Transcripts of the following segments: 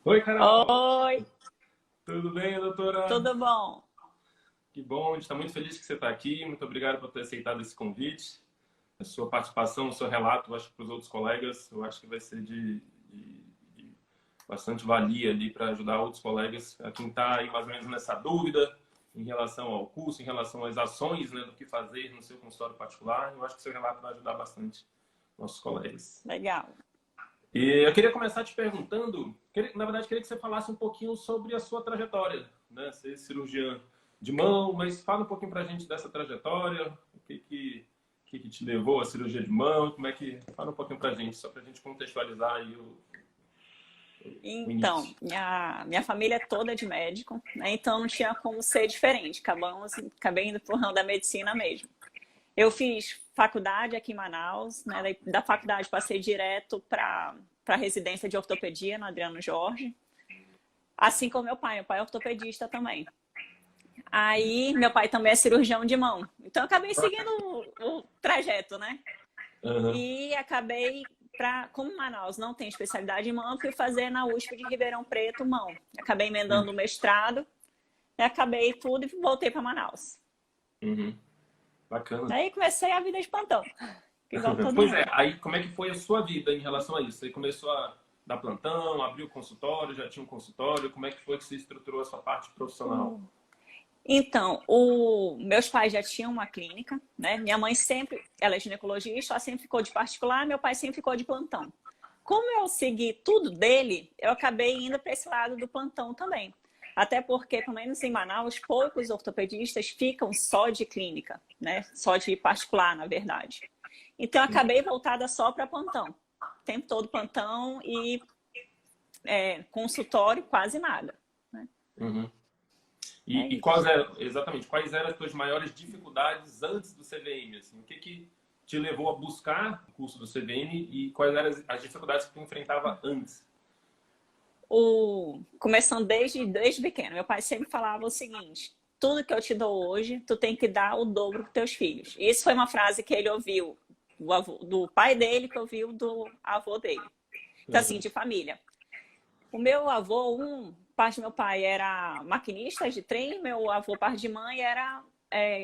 Oi, Carol! Oi, Tudo bem, doutora? tudo bom? Que bom, a gente está muito feliz que você está aqui. Muito obrigado por ter aceitado esse convite. A sua participação, o seu relato, eu acho que para os outros colegas, eu acho que vai ser de bastante valia ali para ajudar outros colegas a quem está aí mais ou menos nessa dúvida em relação ao curso, em relação às ações, né, do que fazer no seu consultório particular. Eu acho que o seu relato vai ajudar bastante nossos colegas. Legal. E eu queria começar te perguntando, na verdade, queria que você falasse um pouquinho sobre a sua trajetória, né? Ser cirurgiã de mão, mas fala um pouquinho pra gente dessa trajetória, o que te levou à cirurgia de mão, como é que... Fala um pouquinho pra gente, só pra gente contextualizar aí o Então, início. minha família é toda de médico, né? Então não tinha como ser diferente. Acabei indo pro ramo da medicina mesmo. Eu fiz faculdade aqui em Manaus, né? Da faculdade passei direto para residência de ortopedia no Adriano Jorge, assim como meu pai é ortopedista também. Aí meu pai também é cirurgião de mão, então eu acabei seguindo o trajeto, né? Aham. E acabei, como Manaus não tem especialidade em mão, fui fazer na USP de Ribeirão Preto mão. Acabei emendando o mestrado, e acabei tudo e voltei para Manaus. Uhum. Bacana. Daí comecei a vida de plantão, igual todo Pois é, mundo. aí como é que foi a sua vida em relação a isso? Você começou a dar plantão, abriu consultório, já tinha um consultório, como é que foi que você estruturou a sua parte profissional? Então, meus pais já tinham uma clínica, né? Minha mãe sempre, ela é ginecologista, ela sempre ficou de particular, meu pai sempre ficou de plantão. Como eu segui tudo dele, eu acabei indo para esse lado do plantão também. Até porque, pelo menos em Manaus, poucos ortopedistas ficam só de clínica, né? Só de particular, na verdade. Então, eu acabei voltada só para plantão. O tempo todo plantão e consultório, quase nada. Né? Uhum. É E isso. exatamente, quais eram as tuas maiores dificuldades antes do CVM? Assim? O que que te levou a buscar o curso do CVM e quais eram as dificuldades que tu enfrentava antes? Começando desde pequeno, meu pai sempre falava o seguinte: tudo que eu te dou hoje, tu tem que dar o dobro para teus filhos. E isso foi uma frase que ele ouviu do pai dele, que ouviu do avô dele. Então, assim, Uhum. de família. O meu avô, parte do meu pai era maquinista de trem, meu avô, parte de mãe, era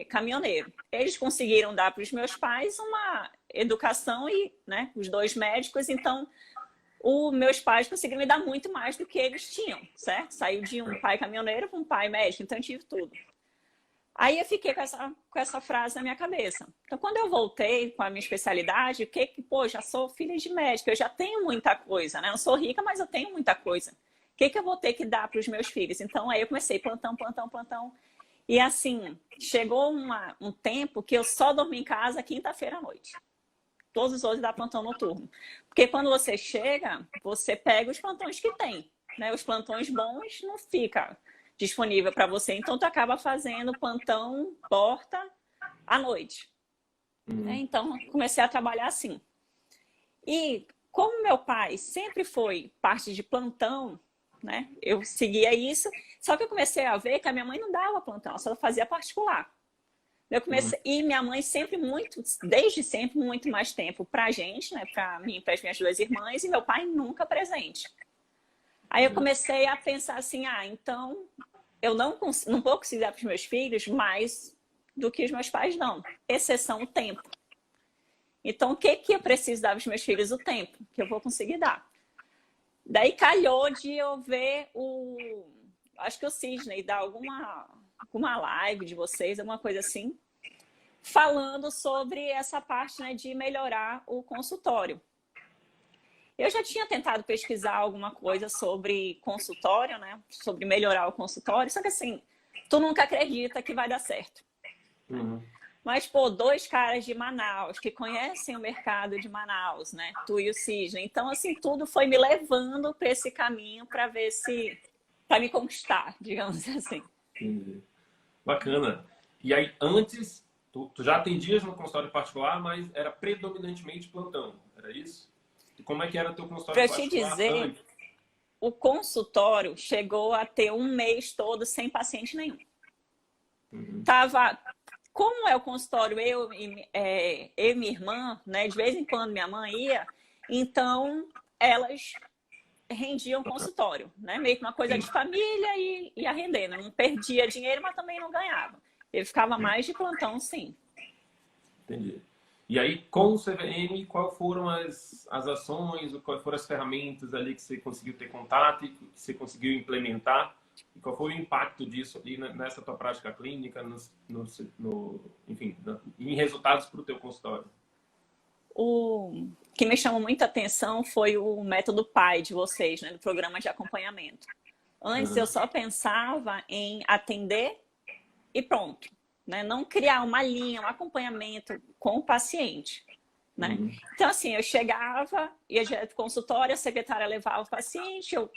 caminhoneiro. Eles conseguiram dar para os meus pais uma educação e, né, os dois médicos, então os meus pais conseguiram me dar muito mais do que eles tinham, certo? Saiu de um pai caminhoneiro para um pai médico, então eu tive tudo. Aí eu fiquei com essa frase na minha cabeça. Então, quando eu voltei com a minha especialidade, pô, já sou filha de médico, eu já tenho muita coisa, né? Eu não sou rica, mas eu tenho muita coisa. O que eu vou ter que dar para os meus filhos? Então, aí eu comecei plantão, plantão, plantão. E assim, chegou um tempo que eu só dormi em casa quinta-feira à noite. Todos os outros dá plantão noturno. Porque quando você chega, você pega os plantões que tem. Né? Os plantões bons não fica disponível para você. Então, tu acaba fazendo plantão porta à noite. Né? Uhum. Então, comecei a trabalhar assim. E como meu pai sempre foi parte de plantão, né? Eu seguia isso. Só que eu comecei a ver que a minha mãe não dava plantão, ela só fazia particular. Eu Uhum. comecei, e minha mãe sempre muito, desde sempre, muito mais tempo pra gente, né? Pra mim e para as minhas duas irmãs, e meu pai nunca presente. Aí eu comecei a pensar assim, então eu não vou conseguir dar para os meus filhos mais do que os meus pais dão, exceção o tempo. Então, o que eu preciso dar para os meus filhos? O tempo, que eu vou conseguir dar. Daí calhou de eu ver acho que o Cisne dar alguma live de vocês, alguma coisa assim, falando sobre essa parte, né, de melhorar o consultório. Eu já tinha tentado pesquisar alguma coisa sobre consultório, né, sobre melhorar o consultório, só que assim, tu nunca acredita que vai dar certo. Né? Uhum. Mas, pô, dois caras de Manaus que conhecem o mercado de Manaus, né? Tu e o Cisne. Então, assim, tudo foi me levando para esse caminho para ver se. Para me conquistar, digamos assim. Entendi. Bacana. E aí, antes, tu já atendias no consultório particular, mas era predominantemente plantão, era isso? E como é que era teu consultório Para te particular dizer, antes? o consultório chegou a ter um mês todo sem paciente nenhum. Uhum. Tava, como é o consultório, eu e minha irmã, né? De vez em quando minha mãe ia, então elas rendia um consultório, né? Meio que uma coisa de família e ia rendendo. Não perdia dinheiro, mas também não ganhava. Ele ficava mais de plantão, sim. Entendi. E aí, com o CVM, quais foram as ações, quais foram as ferramentas ali que você conseguiu ter contato e que você conseguiu implementar? E qual foi o impacto disso ali nessa tua prática clínica, enfim, em resultados para o teu consultório? O que me chamou muita atenção foi o método PAI de vocês, né, do programa de acompanhamento. Antes eu só pensava em atender e pronto, né? Não criar uma linha, um acompanhamento com o paciente, né? Então, assim, eu chegava, ia direto pro consultório, a secretária levava o paciente, eu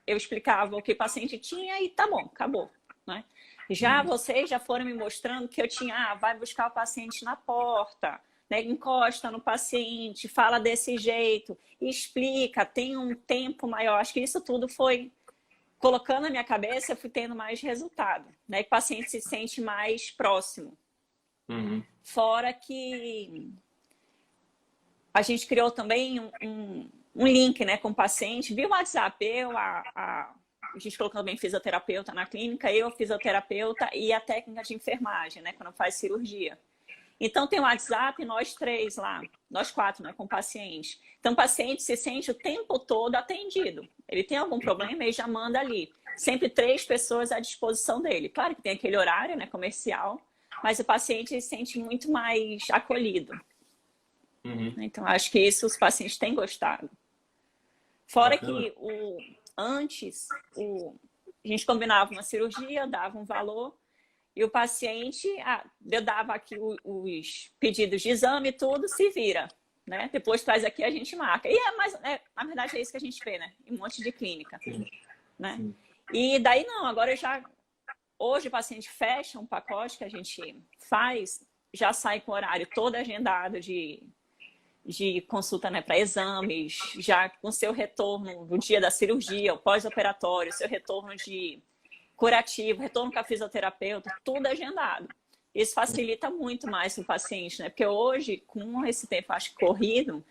explicava o que o paciente tinha e tá bom, acabou, né? Já vocês já foram me mostrando que eu tinha, vai buscar o paciente na porta, né? Encosta no paciente, fala desse jeito, explica, tem um tempo maior. Acho que isso tudo foi colocando na minha cabeça, eu fui tendo mais resultado, né? Que o paciente se sente mais próximo. Fora que a gente criou também um link, né, com o paciente, via o WhatsApp, a gente colocou também fisioterapeuta na clínica, eu, fisioterapeuta e a técnica de enfermagem, né, quando faz cirurgia. Então, tem o WhatsApp, nós três lá, nós quatro, né, com o paciente. Então, o paciente se sente o tempo todo atendido. Ele tem algum problema, ele já manda ali. Sempre 3 pessoas à disposição dele. Claro que tem aquele horário, né, comercial, mas o paciente se sente muito mais acolhido. Então, acho que isso os pacientes têm gostado. Fora que antes, a gente combinava uma cirurgia, dava um valor, e o paciente, eu dava aqui os pedidos de exame e tudo, se vira, né? Depois traz aqui, a gente marca. E na verdade é isso que a gente vê, né? Em um monte de clínica, né? E daí não, agora hoje o paciente fecha um pacote que a gente faz, já sai com o horário todo agendado de consulta, né, para exames, já com seu retorno no dia da cirurgia, o pós-operatório, seu retorno de curativo, retorno com a fisioterapeuta, tudo agendado. Isso facilita muito mais para o paciente, né? Porque hoje, com esse tempo, acho que corrido,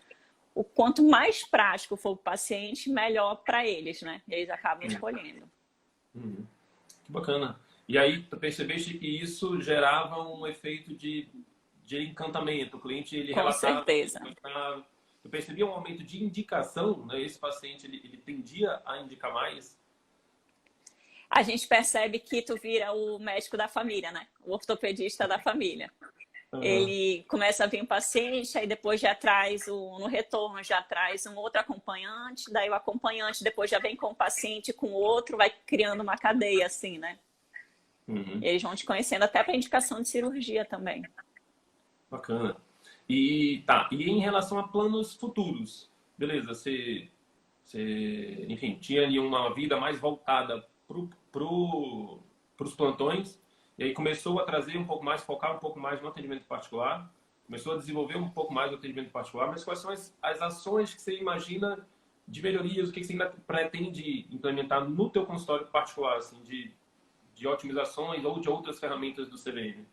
o quanto mais prático for o paciente, melhor para eles, né? Eles acabam escolhendo. Que bacana. E aí, tu percebeste que isso gerava um efeito de encantamento. O cliente, ele com relatava... certeza. Tu percebia um aumento de indicação, né? Esse paciente, ele tendia a indicar mais? A gente percebe que tu vira o médico da família, né? O ortopedista da família. Ele começa a vir um paciente, aí depois já traz, no retorno, já traz um outro acompanhante, daí o acompanhante depois já vem com o paciente, com o outro, vai criando uma cadeia assim, né? Eles vão te conhecendo até para indicação de cirurgia também. Bacana. E em relação a planos futuros, beleza, você enfim, tinha ali uma vida mais voltada para os plantões, e aí começou a trazer um pouco mais, focar um pouco mais no atendimento particular, começou a desenvolver um pouco mais o atendimento particular, mas quais são as ações que você imagina de melhorias, o que você ainda pretende implementar no teu consultório particular, assim, de otimizações ou de outras ferramentas do CVM?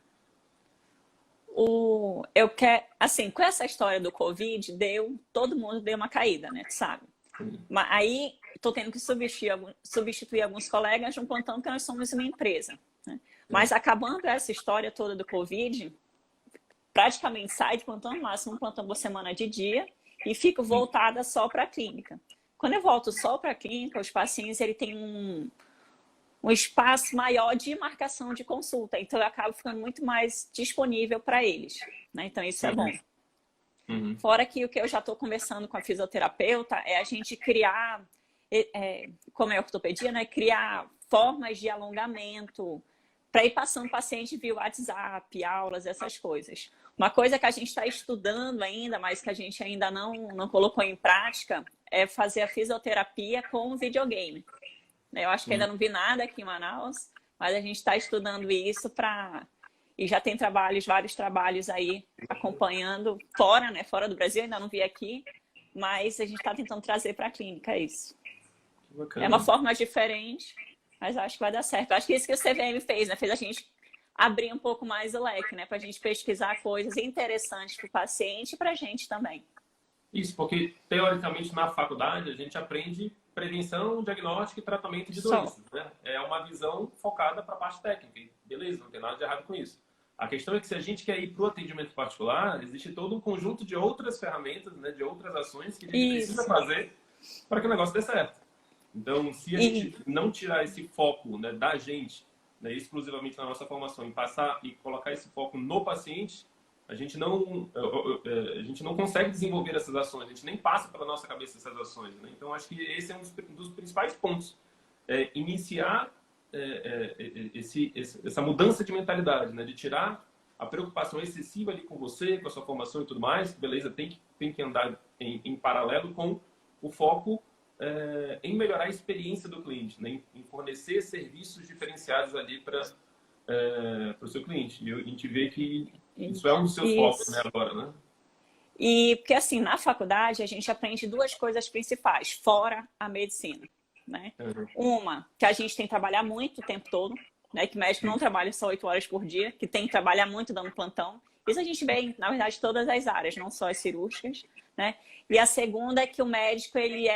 Eu quero, assim, com essa história do Covid, todo mundo deu uma caída, né, tu sabe? Mas aí estou tendo que substituir alguns colegas num plantão que nós somos uma empresa, né? Mas acabando essa história toda do Covid, praticamente sai de plantão, no máximo um plantão por semana de dia, e fico voltada só para a clínica. Quando eu volto só para a clínica, os pacientes ele tem um espaço maior de marcação de consulta, então eu acabo ficando muito mais disponível para eles, né? Então isso é bom. Fora que o que eu já estou conversando com a fisioterapeuta é a gente criar, como é ortopedia, né? Criar formas de alongamento para ir passando o paciente via WhatsApp, aulas, essas coisas. Uma coisa que a gente está estudando ainda, mas que a gente ainda não colocou em prática, é fazer a fisioterapia com videogame. Eu acho que ainda não vi nada aqui em Manaus, mas a gente está estudando isso e já tem vários trabalhos aí acompanhando fora, né? Fora do Brasil, ainda não vi aqui, mas a gente está tentando trazer para a clínica isso. É uma forma diferente, mas acho que vai dar certo. Acho que isso que o CVM fez, né? Fez a gente abrir um pouco mais o leque, né? Para a gente pesquisar coisas interessantes para o paciente e para a gente também. Isso, porque teoricamente na faculdade a gente aprende prevenção, diagnóstico e tratamento de Só. doenças, né? É uma visão focada para a parte técnica. E beleza, não tem nada de errado com isso. A questão é que se a gente quer ir para o atendimento particular, existe todo um conjunto de outras ferramentas, né, de outras ações que a gente precisa fazer para que o negócio dê certo. Então, se a gente não tirar esse foco, né, da gente, né, exclusivamente na nossa formação, e passar e colocar esse foco no paciente, a gente não consegue desenvolver essas ações, a gente nem passa pela nossa cabeça essas ações, né? Então, acho que esse é um dos principais pontos. Iniciar essa mudança de mentalidade, né? De tirar a preocupação excessiva ali com você, com a sua formação e tudo mais, beleza, tem que andar em paralelo com o foco em melhorar a experiência do cliente, né? Em fornecer serviços diferenciados ali para o seu cliente. E a gente vê que isso é um dos seus focos, né, agora, né? E porque assim, na faculdade a gente aprende duas coisas principais, fora a medicina, né? Uma, que a gente tem que trabalhar muito o tempo todo, né? Que médico não trabalha só 8 horas por dia, que tem que trabalhar muito dando plantão. Isso a gente vê, na verdade, todas as áreas, não só as cirúrgicas, né? E a segunda é que o médico, ele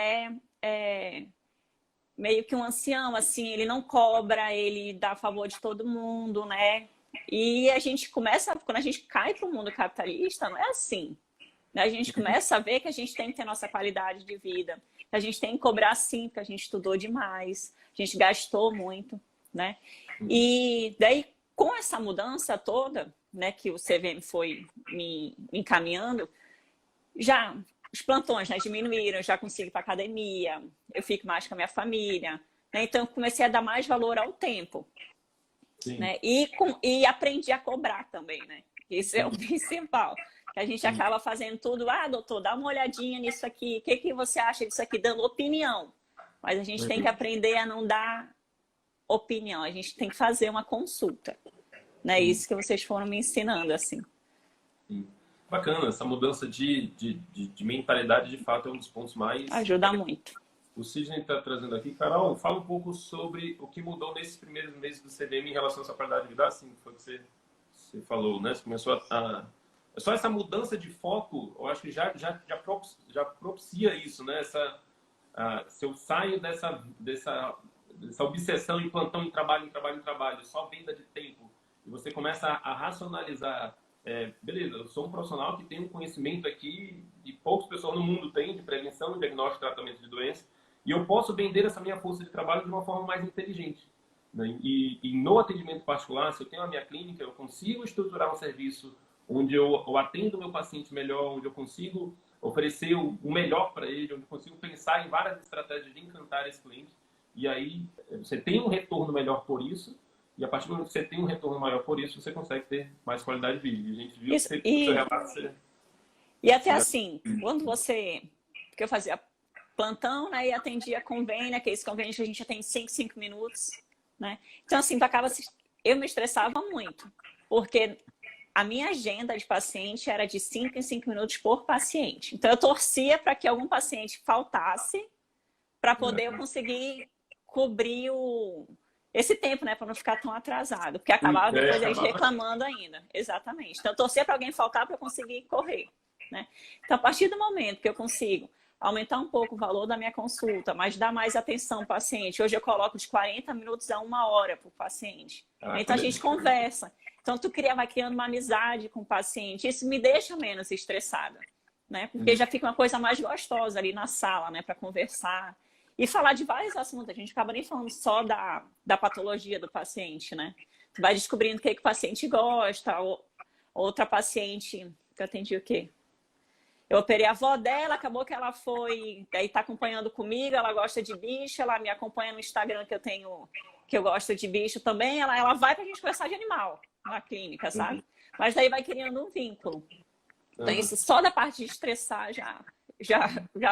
meio que um ancião, assim, ele não cobra, ele dá a favor de todo mundo, né? E a gente começa, quando a gente cai para o mundo capitalista, não é assim. A gente começa a ver que a gente tem que ter nossa qualidade de vida, que a gente tem que cobrar sim, porque a gente estudou demais, a gente gastou muito, né? E daí, com essa mudança toda, né, que o CVM foi me encaminhando, já os plantões, né, diminuíram, eu já consigo ir para academia, eu fico mais com a minha família, né? Então, eu comecei a dar mais valor ao tempo. Né? E aprendi a cobrar também, né? Isso é o principal. Que a gente acaba fazendo tudo, doutor, dá uma olhadinha nisso aqui, o que você acha disso aqui? Dando opinião. Mas a gente tem que aprender a não dar opinião, a gente tem que fazer uma consulta. Né? Isso que vocês foram me ensinando, assim. Bacana, essa mudança de mentalidade, de fato, é um dos pontos mais... Ajuda muito. O Sidney está trazendo aqui. Carol, fala um pouco sobre o que mudou nesses primeiros meses do CVM em relação à sua qualidade de vida. Assim, foi o que você falou, né? Você começou só essa mudança de foco, eu acho que já propicia isso, né? Se eu saio dessa obsessão em plantão, em trabalho, só venda de tempo, e você começa a racionalizar, beleza, eu sou um profissional que tem um conhecimento aqui que poucas pessoas no mundo têm de prevenção, diagnóstico e tratamento de doenças, e eu posso vender essa minha força de trabalho de uma forma mais inteligente. Né? E no atendimento particular, se eu tenho a minha clínica, eu consigo estruturar um serviço onde eu atendo o meu paciente melhor, onde eu consigo oferecer o melhor para ele, onde eu consigo pensar em várias estratégias de encantar esse cliente. E aí você tem um retorno melhor por isso, e a partir do momento que você tem um retorno maior por isso, você consegue ter mais qualidade de vida. E a gente viu isso, que seu relato... E até assim, quando porque eu fazia plantão, né, e atendia convênio, aqueles convênios que a gente atende 5 minutos, né? Então, assim, eu me estressava muito, porque a minha agenda de paciente era de 5 em 5 minutos por paciente. Então, eu torcia para que algum paciente faltasse para poder eu conseguir cobrir esse tempo, né, para não ficar tão atrasado, porque acabava depois eles reclamando ainda. Exatamente. Então, eu torcia para alguém faltar para eu conseguir correr, né? Então, a partir do momento que eu consigo aumentar um pouco o valor da minha consulta, mas dar mais atenção ao paciente. Hoje eu coloco de 40 minutos a 1 hora para o paciente. Então a gente conversa. Então tu vai criando uma amizade com o paciente. Isso me deixa menos estressada, né? Porque já fica uma coisa mais gostosa ali na sala, né? Para conversar. E falar de vários assuntos. A gente acaba nem falando só da patologia do paciente, né? Tu vai descobrindo o que o paciente gosta. Outra paciente, que eu atendi o quê? Eu operei a avó dela, acabou que ela aí tá acompanhando comigo, ela gosta de bicho, ela me acompanha no Instagram que eu gosto de bicho também, ela vai pra gente conversar de animal na clínica, sabe? Mas daí vai criando um vínculo. Então isso só da parte de estressar já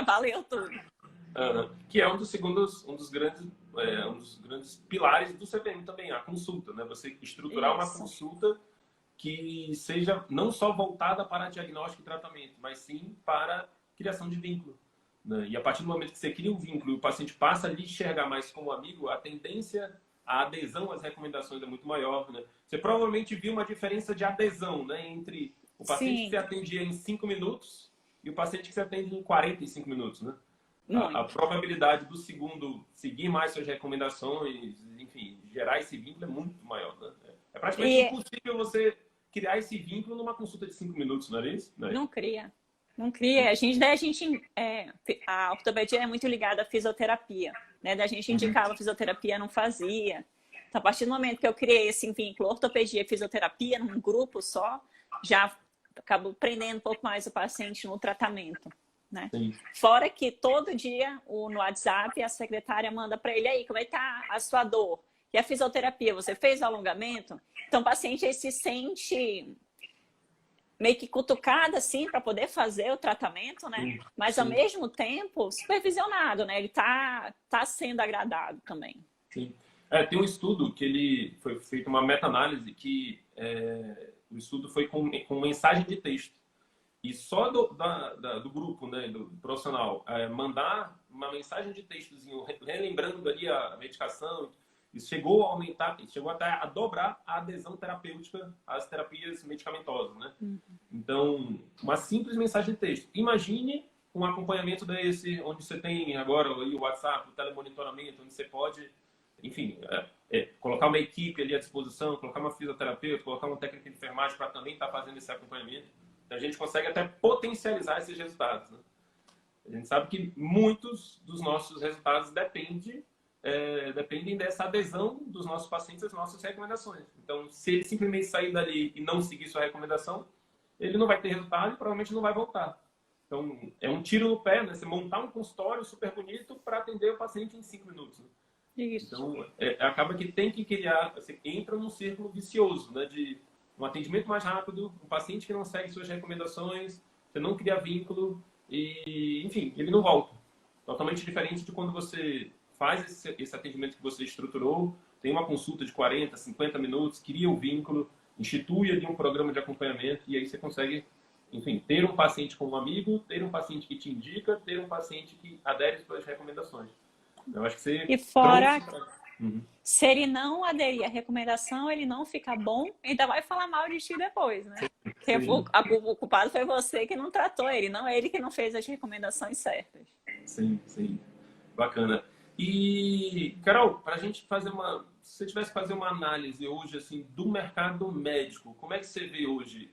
valeu tudo. Que é um dos grandes pilares do CVM também, a consulta, né? Você estruturar uma consulta que seja não só voltada para diagnóstico e tratamento, mas sim para criação de vínculo. Né? E a partir do momento que você cria um vínculo e o paciente passa a lhe enxergar mais como amigo, a tendência, a adesão às recomendações é muito maior. Né? Você provavelmente viu uma diferença de adesão, né, entre o paciente que você atendia em 5 minutos e o paciente que você atende em 45 minutos. Né? a Muito. probabilidade do segundo seguir mais suas recomendações, enfim, gerar esse vínculo é muito maior, né? É praticamente E impossível você criar esse vínculo numa consulta de 5 minutos, não é isso? Não é? não cria. Não cria. A ortopedia é muito ligada à fisioterapia, né? Da gente indicava fisioterapia, não fazia. Então, a partir do momento que eu criei esse vínculo ortopedia e fisioterapia num grupo só, já acabo prendendo um pouco mais o paciente no tratamento, né? Sim. Fora que todo dia no WhatsApp a secretária manda para ele aí, como é que tá a sua dor? E a fisioterapia, você fez o alongamento? Então o paciente aí se sente meio que cutucado assim para poder fazer o tratamento, né? Mas ao Sim. mesmo tempo supervisionado, né? Ele tá sendo agradado também. Sim. Tem um estudo que ele foi feito uma meta-análise que o estudo foi com mensagem de texto. E só do grupo, né, do profissional, mandar uma mensagem de textozinho, relembrando ali a medicação, isso chegou a aumentar, chegou até a dobrar a adesão terapêutica às terapias medicamentosas, né? Então, uma simples mensagem de texto. Imagine um acompanhamento desse, onde você tem agora o WhatsApp, o telemonitoramento, onde você pode, enfim, colocar uma equipe ali à disposição, colocar uma fisioterapeuta, colocar uma técnica de enfermagem para também estar fazendo esse acompanhamento. A gente consegue até potencializar esses resultados, né? A gente sabe que muitos dos nossos resultados dependem dessa adesão dos nossos pacientes às nossas recomendações. Então, se ele simplesmente sair dali e não seguir sua recomendação, ele não vai ter resultado e provavelmente não vai voltar. Então, é um tiro no pé, né? Você montar um consultório super bonito para atender o paciente em 5 minutos. Né? Isso. Então, acaba que tem que criar, você entra num círculo vicioso, né? De um atendimento mais rápido, um paciente que não segue suas recomendações, você não cria vínculo e, enfim, ele não volta. Totalmente diferente de quando você faz esse atendimento que você estruturou, tem uma consulta de 40, 50 minutos, cria o vínculo, institui ali um programa de acompanhamento e aí você consegue, enfim, ter um paciente como um amigo, ter um paciente que te indica, ter um paciente que adere às suas recomendações. Eu acho que você E fora, Uhum. se ele não aderir à recomendação, ele não fica bom, ainda vai falar mal de ti depois, né? Porque o culpado foi você que não tratou ele, não ele que não fez as recomendações certas. Sim, sim. Bacana. E, Carol, para a gente fazer se você tivesse que fazer uma análise hoje, assim, do mercado médico, como é que você vê hoje?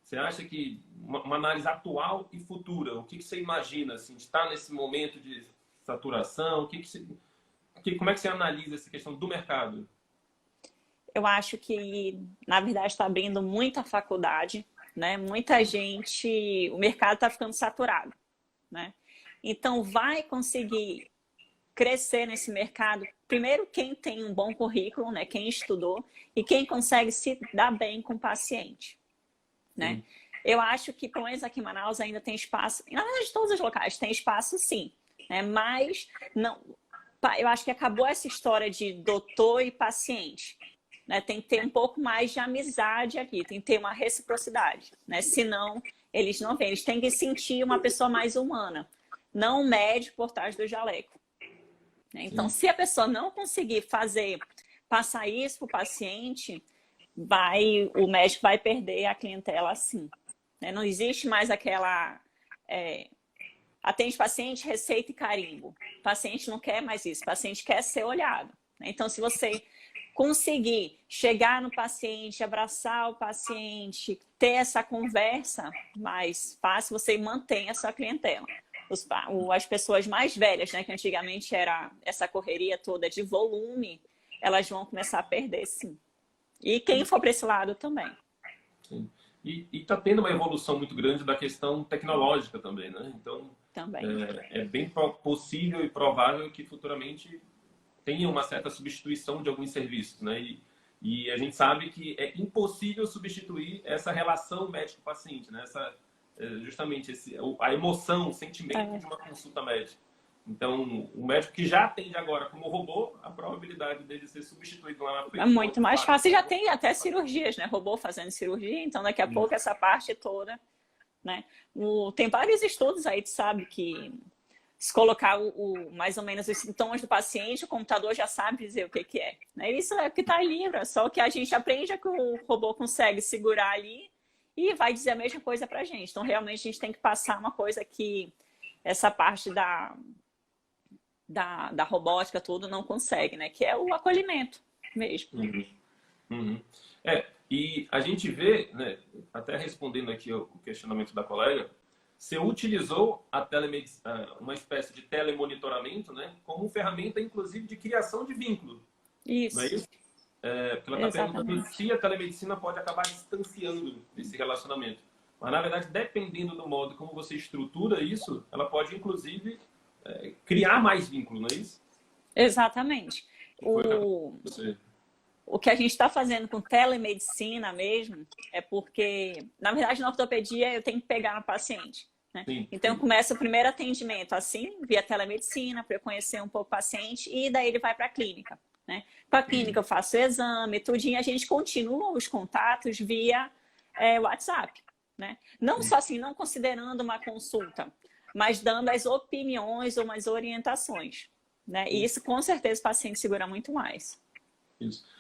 Você acha que uma análise atual e futura, o que você imagina, assim, está nesse momento de saturação? Como é que você analisa essa questão do mercado? Eu acho que, na verdade, está abrindo muita faculdade, né? Muita gente, o mercado está ficando saturado, né? Então, vai conseguir crescer nesse mercado, primeiro quem tem um bom currículo, né? Quem estudou e quem consegue se dar bem com o paciente, né? Eu acho que, pelo menos aqui em Manaus, ainda tem espaço, na verdade, todos os locais tem espaço, sim, né? Mas não, eu acho que acabou essa história de doutor e paciente, né? Tem que ter um pouco mais de amizade aqui, tem que ter uma reciprocidade, né? Senão, eles não vêm, eles têm que sentir uma pessoa mais humana, não um médico por trás do jaleco. Então, se a pessoa não conseguir passar isso para o paciente, o médico vai perder a clientela assim. Não existe mais aquela... atende paciente, receita e carimbo. O paciente não quer mais isso, o paciente quer ser olhado. Então, se você conseguir chegar no paciente, abraçar o paciente, ter essa conversa mais fácil, você mantém a sua clientela. As pessoas mais velhas, né, que antigamente era essa correria toda de volume, elas vão começar a perder, sim. E quem for para esse lado também. Sim. E está tendo uma evolução muito grande da questão tecnológica também, né? Então, também. É bem possível e provável que futuramente tenha uma certa substituição de alguns serviços, né? E a gente sabe que é impossível substituir essa relação médico-paciente, né? Justamente a emoção, o sentimento de uma consulta médica. Então, o médico que já atende agora como robô, a probabilidade dele ser substituído lá na frente é muito mais fácil. Já tem até cirurgias, né? Robô fazendo cirurgia, então daqui a pouco essa parte toda, né? Tem vários estudos aí, tu sabe, que se colocar mais ou menos os sintomas do paciente, o computador já sabe dizer o que é. Né? Isso é o que está em livro, só que a gente aprende é que o robô consegue segurar ali e vai dizer a mesma coisa para a gente. Então, realmente, a gente tem que passar uma coisa que essa parte da robótica, tudo, não consegue, né? Que é o acolhimento mesmo. Uhum. Uhum. E a gente vê, né, até respondendo aqui o questionamento da colega, você utilizou a uma espécie de telemonitoramento, né, como ferramenta, inclusive, de criação de vínculo. Não é Isso, isso? Porque ela está perguntando exatamente. se a telemedicina pode acabar distanciando esse relacionamento. Mas, na verdade, dependendo do modo como você estrutura isso, ela pode, inclusive, criar mais vínculo, não é isso? Exatamente. Que foi você. O que a gente está fazendo com telemedicina mesmo é porque, na verdade, na ortopedia eu tenho que pegar no paciente. Né? Sim, Então, eu sim. começo o primeiro atendimento assim, via telemedicina, para eu conhecer um pouco o paciente, e daí ele vai para a clínica. Né? Com a clínica eu faço o exame, tudinho, a gente continua os contatos via WhatsApp. Né? Não só assim, não considerando uma consulta, mas dando as opiniões ou umas orientações. Né? E isso, com certeza, o paciente segura muito mais. Isso.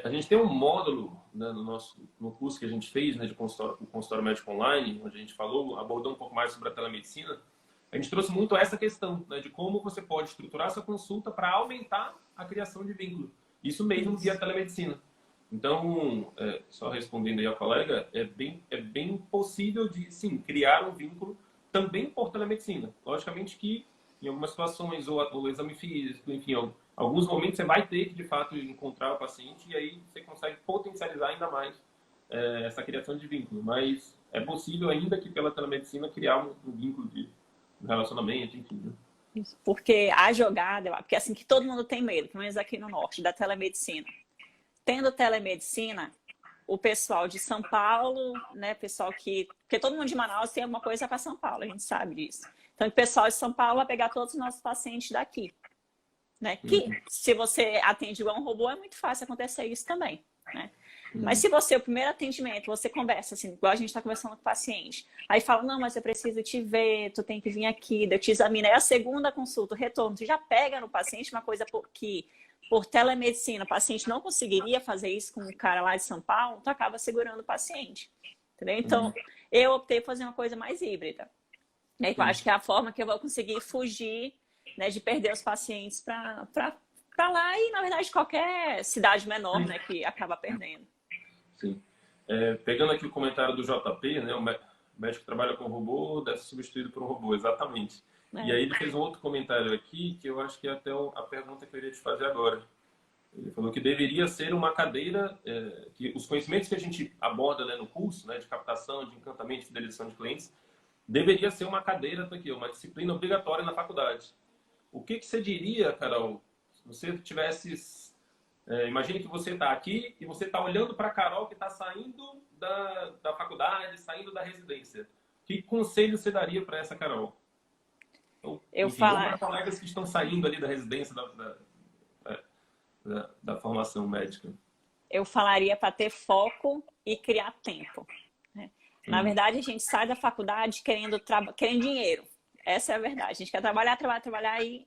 A gente tem um módulo, né, no curso que a gente fez, né, de consultório médico online, onde a gente abordou um pouco mais sobre a telemedicina. A gente trouxe muito essa questão, né, de como você pode estruturar essa consulta para aumentar a criação de vínculo. Isso mesmo via telemedicina. Então, só respondendo aí a colega, é bem possível de, sim, criar um vínculo também por telemedicina. Logicamente que em algumas situações, ou o exame físico, enfim, alguns momentos você vai ter que, de fato, encontrar o paciente e aí você consegue potencializar ainda mais essa criação de vínculo. Mas é possível, ainda que pela telemedicina, criar um vínculo de relacionamento, enfim. Né? Isso. Porque a jogada, porque assim que todo mundo tem medo, pelo menos aqui no norte, da telemedicina. Tendo telemedicina, o pessoal de São Paulo, né, pessoal porque todo mundo de Manaus tem alguma coisa para São Paulo, a gente sabe disso. Então, o pessoal de São Paulo vai pegar todos os nossos pacientes daqui. Né? Que se você atende igual um robô, é muito fácil acontecer isso também. Né? Mas se você, o primeiro atendimento, você conversa assim, igual a gente está conversando com o paciente, aí fala, não, mas eu preciso te ver, tu tem que vir aqui, eu te examino. Aí a segunda consulta, o retorno, tu já pega no paciente uma coisa que por telemedicina o paciente não conseguiria fazer isso com um cara lá de São Paulo, tu acaba segurando o paciente. Entendeu? Então, eu optei por fazer uma coisa mais híbrida. Né? Eu acho que é a forma que eu vou conseguir fugir, né, de perder os pacientes para lá e, na verdade, qualquer cidade menor, né, que acaba perdendo. Sim. Pegando aqui o comentário do JP, né, o médico que trabalha com robô deve ser substituído por um robô, exatamente. E aí ele fez um outro comentário aqui, que eu acho que é até a pergunta que eu iria te fazer agora. Ele falou que deveria ser uma cadeira, que os conhecimentos que a gente aborda, né, no curso, né, de captação, de encantamento, de fidelização de clientes, deveria ser uma cadeira, aqui, uma disciplina obrigatória na faculdade. O que você diria, Carol, se você tivesse... imagine que você está aqui e você está olhando para a Carol que está saindo da faculdade, saindo da residência. Que conselho você daria para essa Carol? Ou, enfim, ou para colegas que estão saindo ali da residência, da formação médica? Eu falaria para ter foco e criar tempo. Né? Na verdade, a gente sai da faculdade querendo dinheiro. Essa é a verdade. A gente quer trabalhar e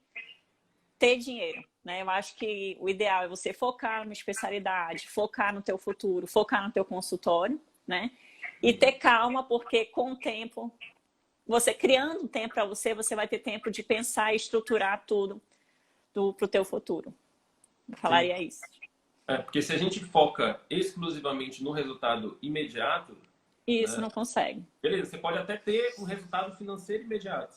ter dinheiro. Né? Eu acho que o ideal é você focar numa especialidade, focar no teu futuro, focar no teu consultório, né? E ter calma, porque com o tempo, você criando tempo para você, você vai ter tempo de pensar e estruturar tudo para o teu futuro. Eu falaria Sim. isso. Porque se a gente foca exclusivamente no resultado imediato... Isso, né? Não consegue. Beleza, você pode até ter um resultado financeiro imediato.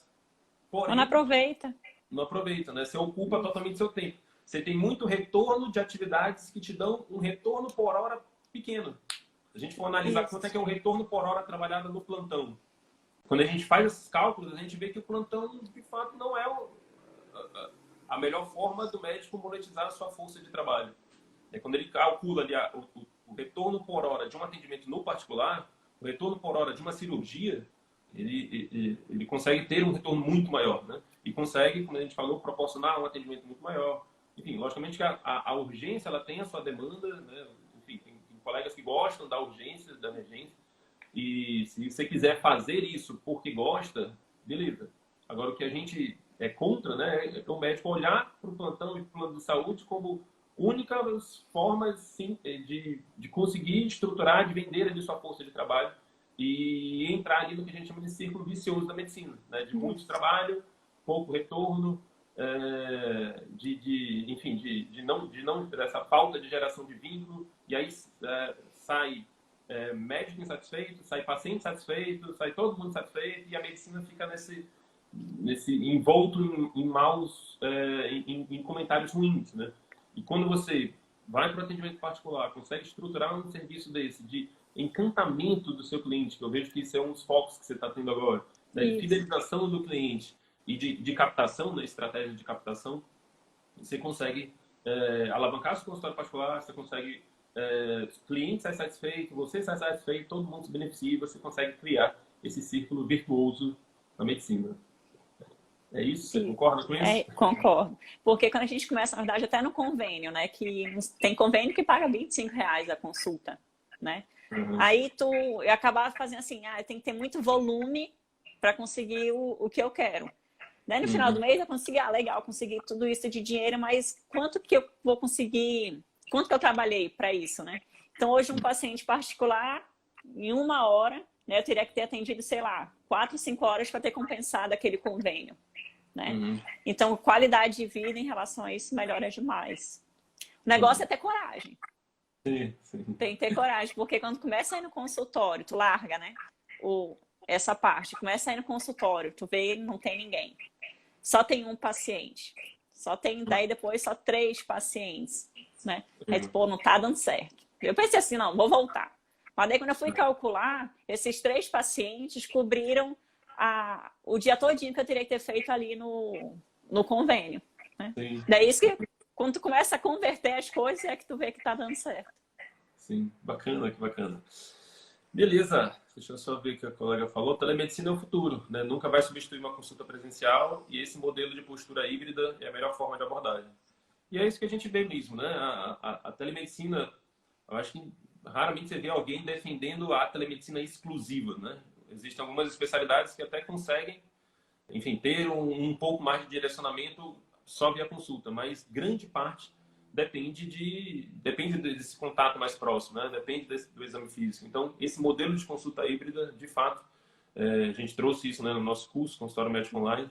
Porém, não aproveita. Não aproveita, né? Você ocupa totalmente seu tempo. Você tem muito retorno de atividades que te dão um retorno por hora pequeno. Se a gente for analisar quanto é que é o retorno por hora trabalhada no plantão. Quando a gente faz esses cálculos, a gente vê que o plantão, de fato, não é a melhor forma do médico monetizar a sua força de trabalho. Quando ele calcula ali o retorno por hora de um atendimento no particular, o retorno por hora de uma cirurgia, ele consegue ter um retorno muito maior, né? E consegue, como a gente falou, proporcionar um atendimento muito maior. Enfim, logicamente que a urgência ela tem a sua demanda, né? Enfim, tem colegas que gostam da urgência, da emergência. E se você quiser fazer isso porque gosta, beleza. Agora, o que a gente é contra, né, é o médico olhar para o plantão e para o plano de saúde como únicas formas sim, de conseguir estruturar, de vender ali sua força de trabalho e entrar ali no que a gente chama de círculo vicioso da medicina, né? De muito trabalho, pouco retorno, enfim, dessa falta de geração de vínculo, e aí sai médico insatisfeito, sai paciente insatisfeito, sai todo mundo insatisfeito, e a medicina fica envolto em maus, em comentários ruins, né? E quando você vai para o atendimento particular, consegue estruturar um serviço desse, de encantamento do seu cliente, que eu vejo que isso é um dos focos que você está tendo agora, né? De fidelização do cliente e de captação, né? Estratégia de captação, você consegue alavancar seu consultório particular, você consegue cliente sai satisfeito, você sai satisfeito, todo mundo se beneficia, você consegue criar esse círculo virtuoso na medicina. É isso? Você concorda com isso? Concordo. Porque quando a gente começa, na verdade, até no convênio, né? Que tem convênio que paga R$ 25 a consulta, né? Uhum. Aí tu acabava fazendo assim, tem que ter muito volume para conseguir o que eu quero. Né? No final do mês eu consegui, legal, consegui tudo isso de dinheiro, mas quanto que eu vou conseguir, quanto que eu trabalhei para isso, né? Então hoje um paciente particular, em 1 hora, né, eu teria que ter atendido, sei lá, 4, 5 horas para ter compensado aquele convênio. Né? Então, qualidade de vida em relação a isso melhora demais. O negócio é ter coragem. Sim. Tem que ter coragem, porque quando começa a ir no consultório, tu larga, né? Essa parte, começa a ir no consultório, tu vê, não tem ninguém. Só tem um paciente. Daí depois só 3 pacientes, né? Aí, pô, não tá dando certo. Eu pensei assim, não, vou voltar. Mas daí quando eu fui calcular, esses 3 pacientes cobriram o dia todinho que eu teria que ter feito ali no convênio. Né? Daí isso que quando tu começa a converter as coisas é que tu vê que tá dando certo. Sim, bacana, que bacana. Beleza, deixa eu só ver o que a colega falou. Telemedicina é o futuro, né? Nunca vai substituir uma consulta presencial e esse modelo de postura híbrida é a melhor forma de abordagem. E é isso que a gente vê mesmo, né? A telemedicina, eu acho que raramente você vê alguém defendendo a telemedicina exclusiva, né? Existem algumas especialidades que até conseguem, enfim, ter um pouco mais de direcionamento só via consulta, mas grande parte depende desse contato mais próximo, né? Depende do exame físico. Então, esse modelo de consulta híbrida, de fato, a gente trouxe isso, né, no nosso curso, Consultório Médico Online,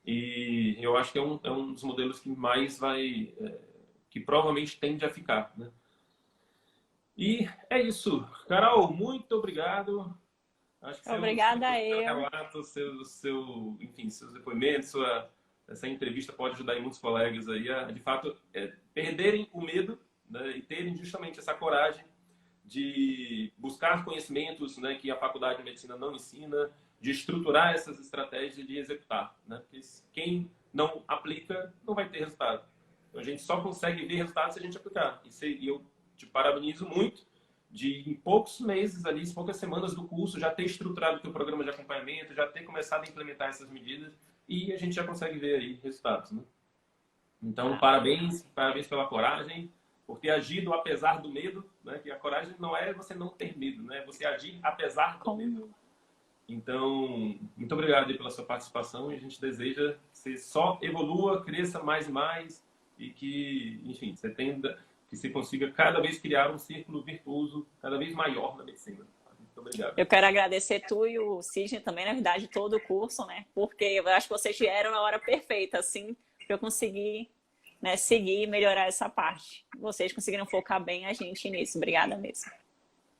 e eu acho que é um dos modelos que mais que provavelmente tende a ficar, né? E é isso. Carol, muito obrigado. Acho que Obrigada a seu eu. relato, enfim, seus depoimentos, essa entrevista pode ajudar aí muitos colegas aí a, de fato, perderem o medo, né, e terem justamente essa coragem de buscar conhecimentos, né, que a faculdade de medicina não ensina, de estruturar essas estratégias e de executar, né? Porque quem não aplica não vai ter resultado. Então, a gente só consegue ver resultados se a gente aplicar. E eu te parabenizo muito de, em poucos meses ali, em poucas semanas do curso, já ter estruturado o teu programa de acompanhamento, já ter começado a implementar essas medidas e a gente já consegue ver aí resultados, né? Então, parabéns pela coragem, por ter agido apesar do medo, né? Que a coragem não é você não ter medo, né? É você agir apesar do medo. Então, muito obrigado aí pela sua participação e a gente deseja que você só evolua, cresça mais e mais e que, enfim, que você consiga cada vez criar um círculo virtuoso cada vez maior na medicina. Muito obrigado. Eu quero agradecer tu e o Sidney também, na verdade, todo o curso, né? Porque eu acho que vocês vieram na hora perfeita, assim, para eu conseguir, né, seguir e melhorar essa parte. Vocês conseguiram focar bem a gente nisso. Obrigada mesmo.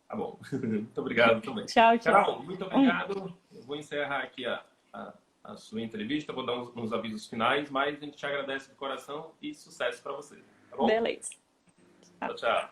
Tá bom. Muito obrigado também. Tchau, tchau. Carol, muito obrigado. Eu vou encerrar aqui a sua entrevista, vou dar uns avisos finais, mas a gente te agradece de coração e sucesso para você. Tá bom? Beleza. Tchau, tchau.